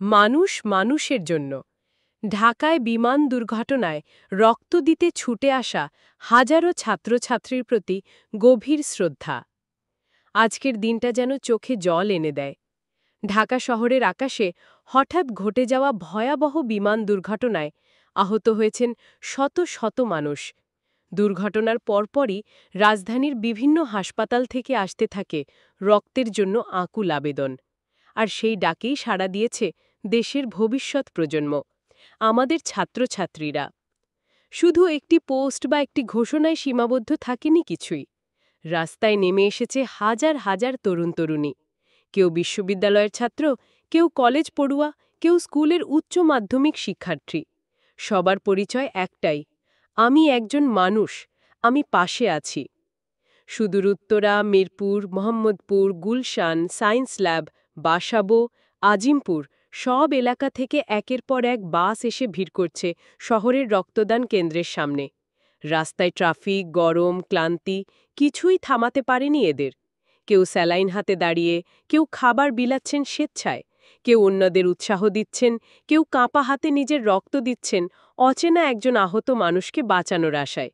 মানুষ মানুষের জন্য। ঢাকায় বিমান দুর্ঘটনায় রক্ত দিতে ছুটে আসা হাজারো ছাত্রছাত্রীর প্রতি গভীর শ্রদ্ধা। আজকের দিনটা যেন চোখে জল এনে দেয়। ঢাকা শহরের আকাশে হঠাৎ ঘটে যাওয়া ভয়াবহ বিমান দুর্ঘটনায় আহত হয়েছেন শত শত মানুষ। দুর্ঘটনার পরপরই রাজধানীর বিভিন্ন হাসপাতাল থেকে আসতে থাকে রক্তের জন্য আকুল আবেদন। আর সেই ডাকেই সাড়া দিয়েছে দেশের ভবিষ্যৎ প্রজন্ম, আমাদের ছাত্রছাত্রীরা। শুধু একটি পোস্ট বা একটি ঘোষণায় সীমাবদ্ধ থাকেনি কিছুই। রাস্তায় নেমে এসেছে হাজার হাজার তরুণ তরুণী। কেউ বিশ্ববিদ্যালয়ের ছাত্র, কেউ কলেজ পড়ুয়া, কেউ স্কুলের উচ্চ মাধ্যমিক শিক্ষার্থী। সবার পরিচয় একটাই: আমি একজন মানুষ, আমি পাশে আছি। সুদূর উত্তরা, মিরপুর, মোহাম্মদপুর, গুলশান, সায়েন্স ল্যাব, বাসাবো, আজিমপুর সব এলাকা থেকে একের পর এক বাস এসে ভিড় করছে শহরের রক্তদান কেন্দ্রের সামনে। রাস্তায় ট্রাফিক, গরম, ক্লান্তি কিছুই থামাতে পারেনি এদের। কেউ স্যালাইন হাতে দাঁড়িয়ে, কেউ খাবার বিলাচ্ছেন স্বেচ্ছায়, কেউ অন্যদের উৎসাহ দিচ্ছেন, কেউ কাঁপা হাতে নিজের রক্ত দিচ্ছেন অচেনা একজন আহত মানুষকে বাঁচানোর আশায়।